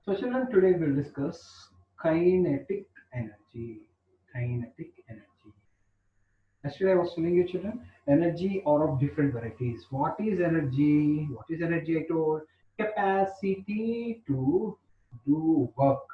So children, today we'll discuss kinetic energy. Kinetic energy. Yesterday I was telling you children, energy are of different varieties. What is energy? What is energy? I told capacity to do work.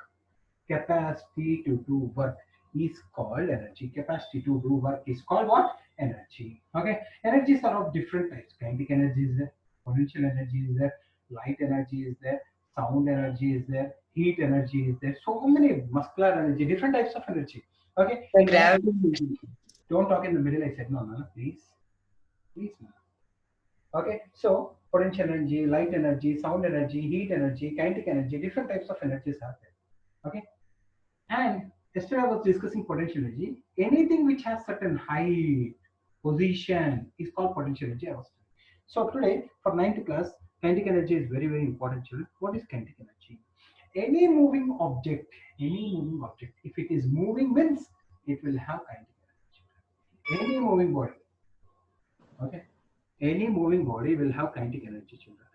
Capacity to do work is called energy. Capacity to do work is called what? Energy. Okay. Energies are of different types. Kinetic energy is there, potential energy is there, light energy is there, sound energy is there, heat energy is there. So many muscular energy, different types of energy. Okay. The Now, gravity. don't talk in the middle. I said no, no, no, please, please, no. Okay. So potential energy, light energy, sound energy, heat energy, kinetic energy, different types of energies are there. Okay. And yesterday I was discussing potential energy. Anything which has certain height, position is called potential energy. I was telling. So today for 9th class, kinetic energy is very, very important. Children. What is kinetic energy? Any moving object, if it is moving means it will have kinetic energy. Any moving body, okay, any moving body will have kinetic energy, children.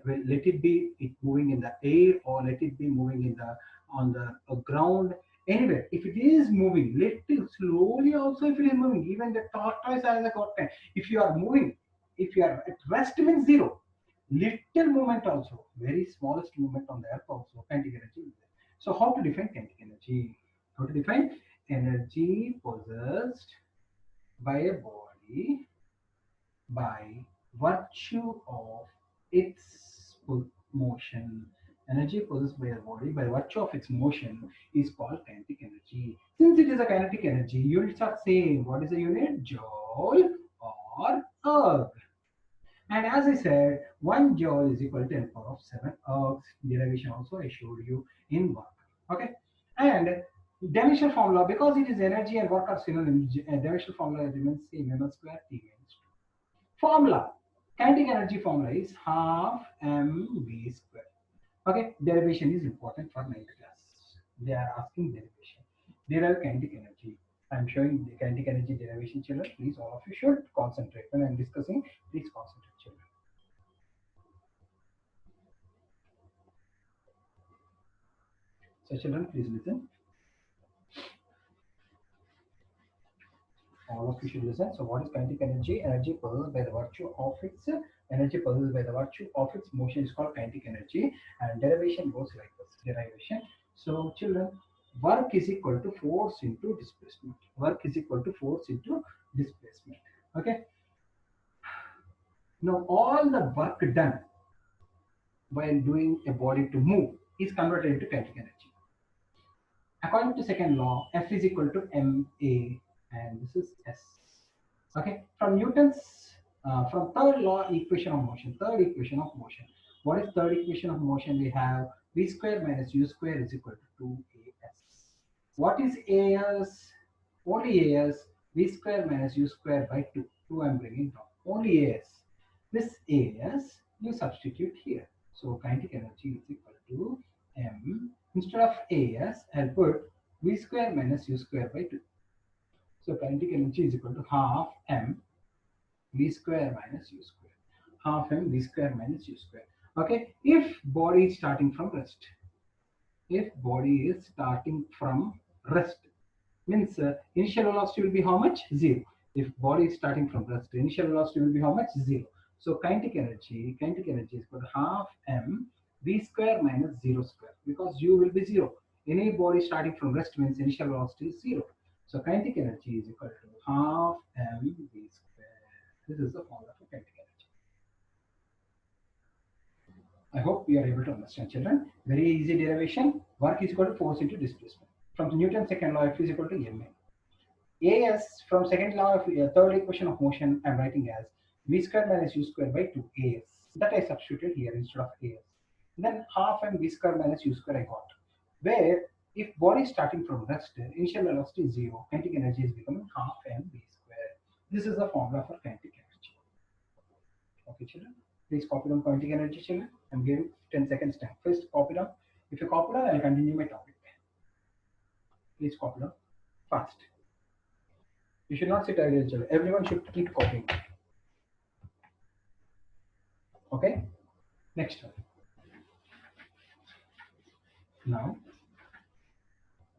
Let it be it moving in the air or let it be moving in the on the ground. Anyway, if it is moving, little slowly also, if it is moving, even the tortoise has a got time. If you are moving, if you are at rest means zero. Little movement also, very smallest movement on the earth also, kinetic energy is there. So how to define kinetic energy? How to define energy possessed by a body by virtue of its motion. Energy possessed by a body by virtue of its motion is called kinetic energy. Since it is a kinetic energy, units are same. What is the unit? Joule or erg. And as I said, 1 joule is equal to 10 power of 7 ergs. Derivation also I showed you in work. Okay. And dimensional formula, because it is energy and work are synonyms, dimensional formula remains same, ml square T minus 2. Formula. Kinetic energy formula is half mv square. Okay, derivation is important for 9th class. They are asking derivation. Derive kinetic energy. I am showing the kinetic energy derivation, children. Please, all of you should concentrate when I am discussing. Please concentrate, children. So, children, please listen. All of you should listen. So, what is kinetic energy? Energy possessed by the virtue of its motion is called kinetic energy, and derivation goes like this. Derivation. So, children, work is equal to force into displacement. Work is equal to force into displacement. Okay. Now, all the work done while doing a body to move is converted into kinetic energy. According to second law, F is equal to ma, and this is S. Okay, from Newton's from third law equation of motion. Third equation of motion. What is third equation of motion? We have v square minus u square is equal to 2as. What is as? Only as v square minus u square by 2. 2 I'm bringing down. Only as. This as you substitute here. So kinetic energy is equal to m. Instead of as, I'll put v square minus u square by 2. So kinetic energy is equal to half m v square minus u square. Half m v square minus u square. Okay, if body is starting from rest, means initial velocity will be how much? Zero. If body is starting from rest, initial velocity will be how much? Zero. So kinetic energy is equal to half m v square minus zero square, because u will be zero. Any body starting from rest means initial velocity is zero. So kinetic energy is equal to half m v square. This is the formula for kinetic energy. I hope you are able to understand, children. Very easy derivation. Work is equal to force into displacement. From Newton's second law, F is equal to ma. As from second law of third equation of motion, I'm writing as v square minus u square by 2as. That I substituted here instead of as. Then half m v square minus u square I got. Where if body is starting from rest, initial velocity is zero, kinetic energy is becoming half m v square. This is the formula for kinetic energy. Okay, children. Please copy down kinetic energy, children. I'm giving 10 seconds time. First, copy down. If you copy down, I'll continue my topic. Please copy down fast. You should not sit idle, children. Everyone should keep copying. Okay. Next one. Now,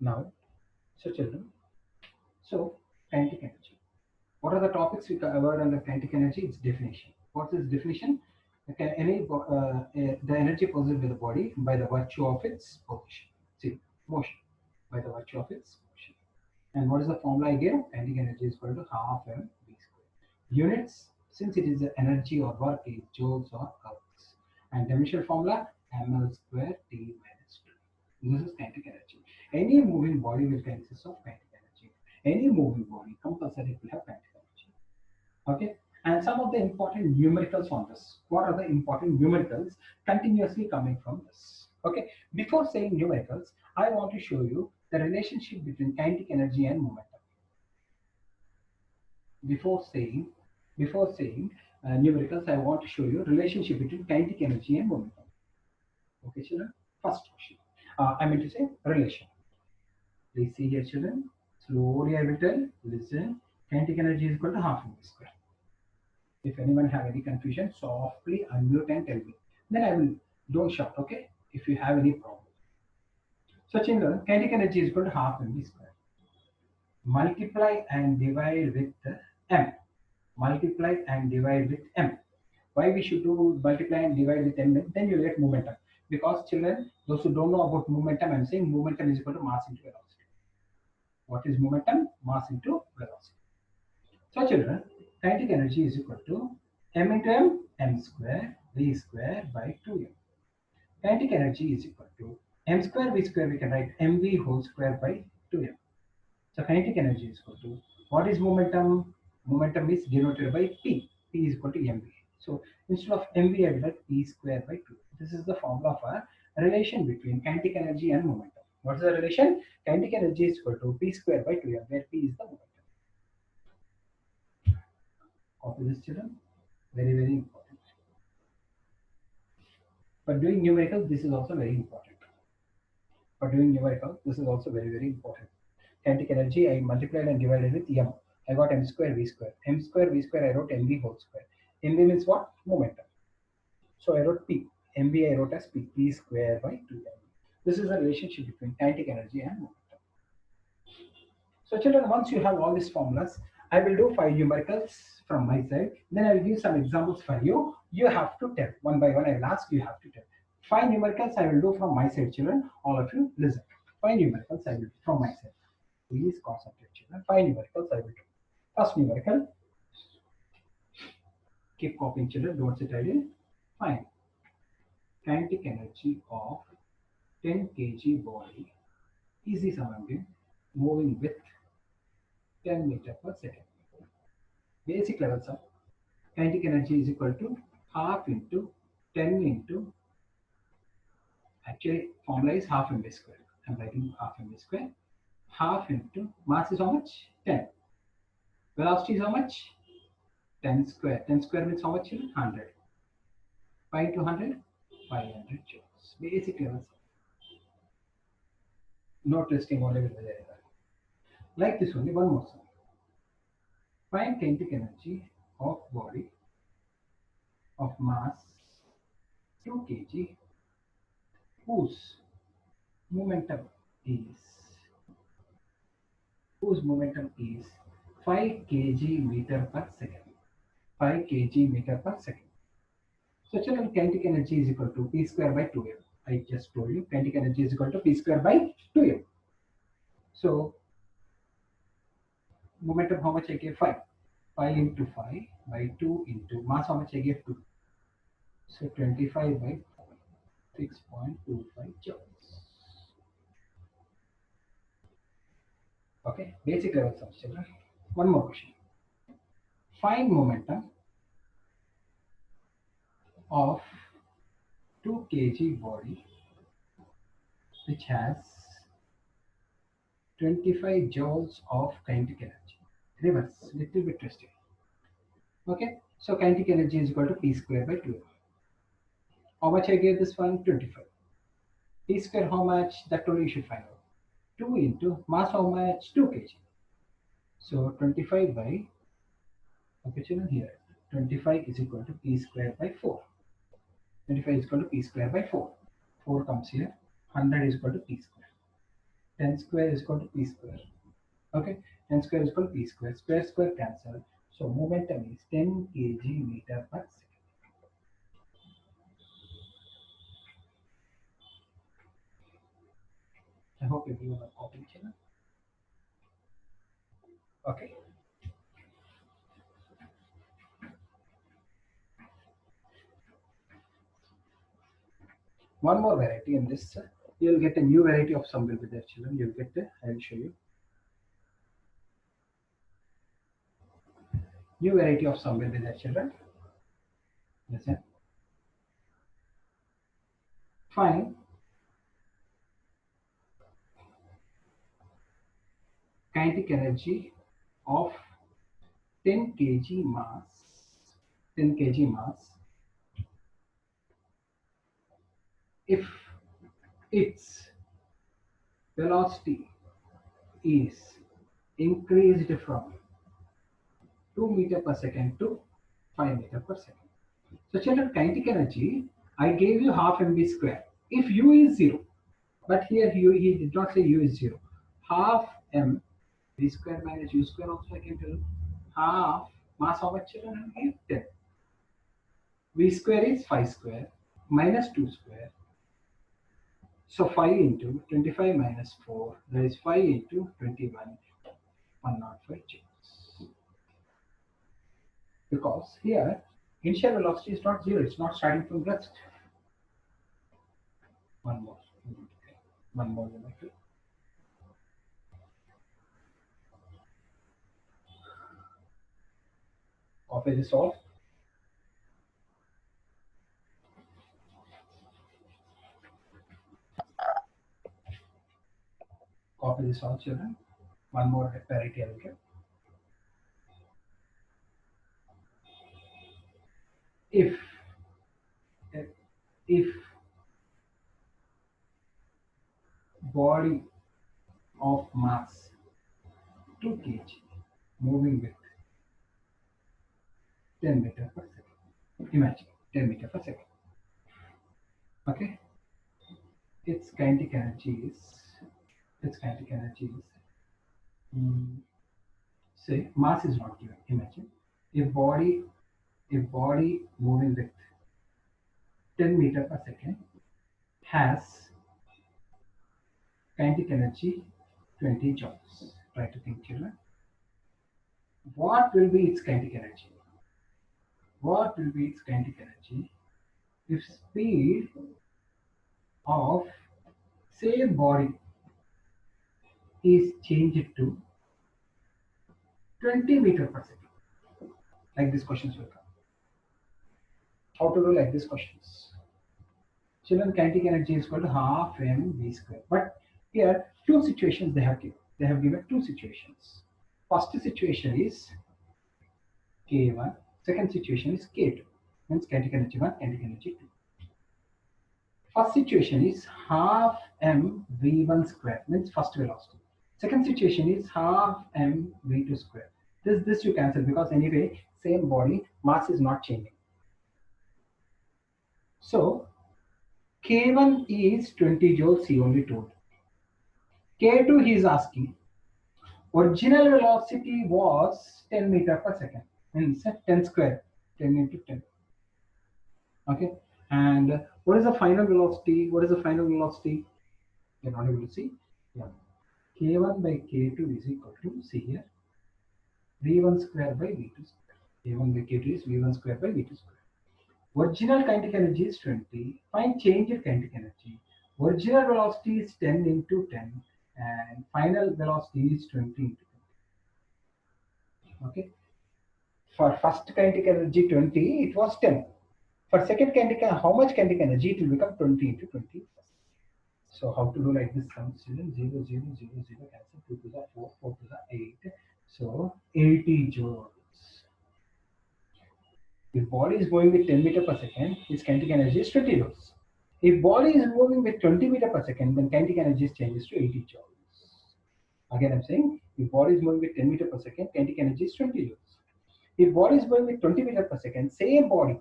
now, so children, so kinetic energy. What are the topics we covered under kinetic energy? Its definition. What is definition? The energy possessed by the body by the virtue of its position. See, motion by the virtue of its motion. And what is the formula I gave? Kinetic energy is equal to half m v square. Units, since it is the energy or work, is joules or hours. And dimensional formula ml square t minus 2. This is kinetic energy. Any moving body will consist of kinetic energy. Any moving body compulsory will have kinetic energy. Okay. And some of the important numericals on this. What are the important numericals continuously coming from this? Okay. Before saying numericals, I want to show you the relationship between kinetic energy and momentum. Before saying numericals, I want to show you relationship between kinetic energy and momentum. Okay, children. First question. I mean to say relation. Please see here, children. Slowly I will tell. Listen. Kinetic energy is equal to half m square. If anyone have any confusion, softly unmute and tell me. Then I will, don't shout, okay? If you have any problem. So children, kinetic energy is equal to half mv square. Multiply and divide with m. Multiply and divide with m. Why we should do multiply and divide with m? Then you get momentum. Because children, those who don't know about momentum, I'm saying momentum is equal to mass into velocity. What is momentum? Mass into velocity. So children, kinetic energy is equal to m into m square v square by 2m. Kinetic energy is equal to m square v square, we can write mv whole square by 2m. So kinetic energy is equal to, what is momentum? Momentum is denoted by p. P is equal to mv. So instead of mv, I will write p square by 2. This is the formula for a relation between kinetic energy and momentum. What is the relation? Kinetic energy is equal to p square by 2m, where p is the momentum. Copy this, children. Very, very important. For doing numerical, this is also very important. For doing numerical, this is also very, very important. Kinetic energy, I multiplied and divided with m. I got m square v square. M square v square, I wrote mv whole square. Mv means what? Momentum. So I wrote p. Mv I wrote as p square by 2m. This is the relationship between kinetic energy and momentum. So children, once you have all these formulas, I will do 5 numericals from my side. Then I will give some examples for you. You have to tell. One by one, I will ask, you have to tell. 5 numericals I will do from my side, children. All of you listen. 5 numericals I will do from my side. Please concentrate, children. 5 numericals I will do. First numerical. Keep copying, children. Don't sit idle. Fine. Kinetic energy of 10 kg body. Easy sum I'm giving. Moving with 10 meter per second. Basic level sum. Kinetic energy is equal to half into 10 into, actually formula is half mv square. I'm writing half mv square. Half into mass is how much? 10. Velocity is how much? 10 square. 10 square means how much? 100. 5 into 100? 500 joules. Basic level sum. No twisting, only will be there. Like this only, one more sum. Find kinetic energy of body of mass 2 kg whose momentum is 5 kg meter per second. 5 kg meter per second. So children, kinetic energy is equal to p square by 2m. I just told you kinetic energy is equal to p square by 2m. So momentum, how much I gave? 5. 5 into 5 by 2 into mass, how much I gave? 2. So 25 by 4. 6.25 joules. Okay, basic level sums, children. One more question. Find momentum of 2 kg body which has 25 joules of kinetic energy. Reverse, little bit twisting. Okay, so kinetic energy is equal to p square by 2. How much I gave this one? 25. P square how much? That only you should find out. 2 into mass how much? 2 kg. So 25 by, okay children, here 25 is equal to p square by 4. 25 is equal to p square by 4. 4 comes here. 100 is equal to p square. 10 square is equal to p square. Okay, 10 square is equal to p square. Square square cancel. So momentum is 10 kg meter per second. I hope everyone are copying channel. Okay. One more variety in this. You'll get a new variety of sum will be there, children. You'll get I'll show you. New variety of sum will be there, children. Listen. Find kinetic energy of 10 kg mass. 10 kg mass. If its velocity is increased from 2 meter per second to 5 meter per second. So children, kinetic energy, I gave you half mv square. If u is 0, but here he did not say u is 0. Half m v square minus u square also I can tell. Half mass how much children? 10. V square is 5 square minus 2 square. So 5 into 25 minus 4, that is 5 into 21, 105 joules. Because here initial velocity is not 0, it's not starting from rest. One more. One more geometry. Copy this all. Copy this all, children. One more parity I will get. If body of mass 2 kg moving with 10 meter per second. Imagine 10 meter per second. Okay. Its kinetic energy is say mass is not given. Imagine if body moving with 10 meter per second has kinetic energy 20 joules. Try to think, children. What will be its kinetic energy? What will be its kinetic energy if speed of same body is changed to 20 meter per second? Like these questions will come. How to do like these questions? Children, kinetic energy is equal to half mv square. But here, two situations they have given. They have given two situations. First situation is K1. Second situation is K2. Means kinetic energy 1, kinetic energy 2. First situation is half m v1 square. Means first velocity. Second situation is half m v2 square. This you cancel because anyway, same body, mass is not changing. So K1 is 20 joules, he only told. K2 he is asking. Original velocity was 10 meter per second. Means 10 square, 10 into 10. Okay. And what is the final velocity? What is the final velocity? You're not able to see. Yeah. K1 by K2 is equal to, see here, V1 square by V2 square. K1 by K2 is V1 square by V2 square. Original kinetic energy is 20. Find change in kinetic energy. Original velocity is 10 into 10 and final velocity is 20 into 20. Okay. For first kinetic energy 20, it was 10. For second kinetic, how much kinetic energy? It will become 20 into 20. So how to do like this sum? 0, 0, 0, 0, 0, cancel. 2 to the 4, 4 to the 8. So 80 joules. If body is going with 10 meter per second, its kinetic energy is 20 joules. If body is moving with 20 meter per second, then kinetic energy changes to 80 joules. Again, I'm saying if body is moving with 10 meter per second, kinetic energy is 20 joules. If body is going with 20 meter per second, same body,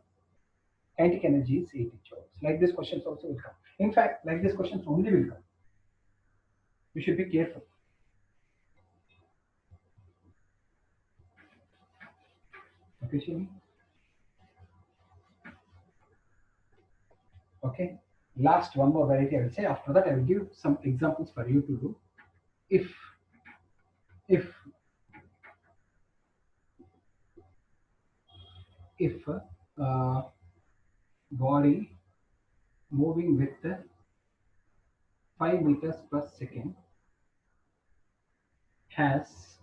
Kinetic energy is 80 joules. Like this questions also will come. In fact, like this questions only will come. You should be careful. Okay, Shani? Okay. Last one more variety I will say. After that, I will give some examples for you to do. If if body moving with 5 meters per second has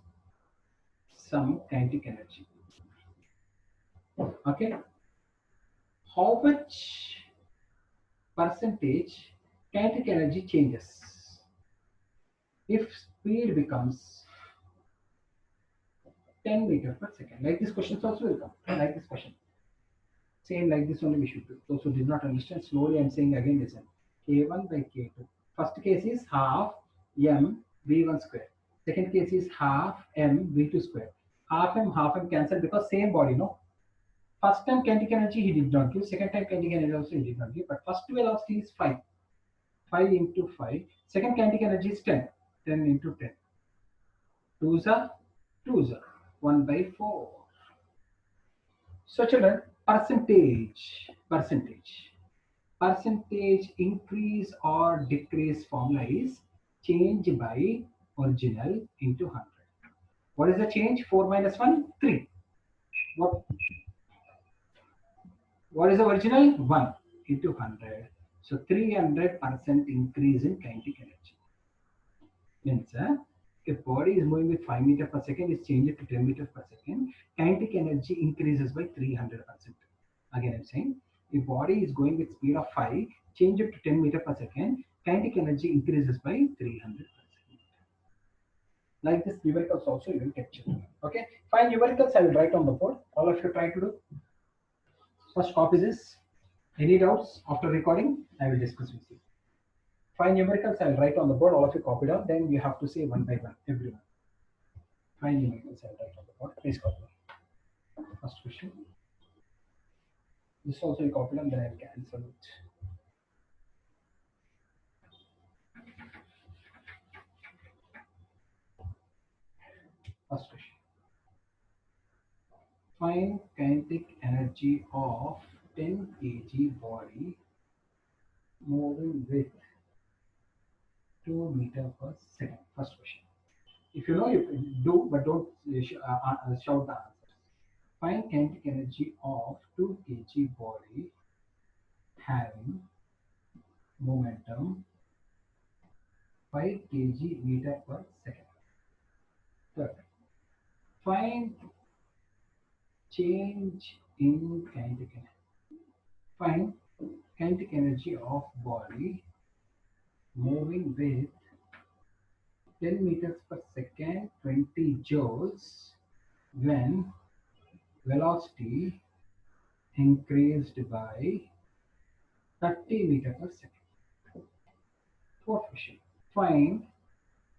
some kinetic energy. Okay, how much percentage kinetic energy changes if speed becomes 10 meters per second? Like this question also will come. Like this question. Same like this only we should do. Those who did not understand, slowly I'm saying again, listen. K1 by K2. First case is half m v1 square. Second case is half m v2 square. Half m cancel because same body, no? First time kinetic energy he did not give. Second time kinetic energy also he did not give. But first velocity is 5. 5 into 5. Second kinetic energy is 10. 10 into 10. 2s are 2s are 1 by 4. So children, percentage increase or decrease formula is change by original into 100. What is the change? 4 minus 1, 3. What is the original? 1 into 100. So 300% increase in kinetic energy. Means if body is moving with 5 meters per second, is changed to 10 meters per second, kinetic energy increases by 300%. Again, I'm saying, if body is going with speed of 5, change it to 10 meters per second, kinetic energy increases by 300%. Like this, numericals also you will get children. Okay, fine. Numericals I will write on the board. All of you try to do. First copy this. Any doubts after recording? I will discuss with you. Find numericals, I'll write on the board, all of you copy down, then you have to say one by one, everyone. Find numericals, I'll write on the board, please copy down. First question. This also you copy down, then I'll cancel it. First question. Find kinetic energy of 10 kg body moving with 2 meters per second. First question. If you know, you can do, but don't shout the answers. Find kinetic energy of 2 kg body having momentum 5 kg meter per second. Third, find change in kinetic energy. Find kinetic energy of body moving with 10 meters per second, 20 joules when velocity increased by 30 meters per second. Fourth question. Find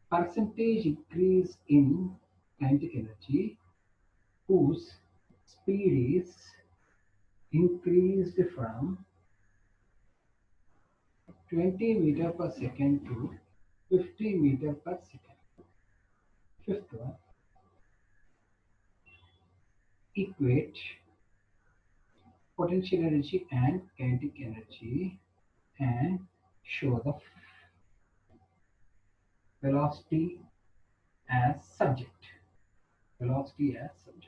percentage increase in kinetic energy whose speed is increased from 20 meter per second to 50 meter per second. Fifth one, equate potential energy and kinetic energy and show the velocity as subject. Velocity as subject.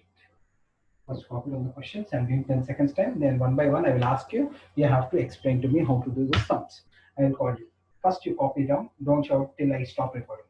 First copy on the questions. I'm giving 10 seconds time. Then one by one I will ask you. You have to explain to me how to do the sums. I will call you. First you copy down. Don't shout till I stop recording.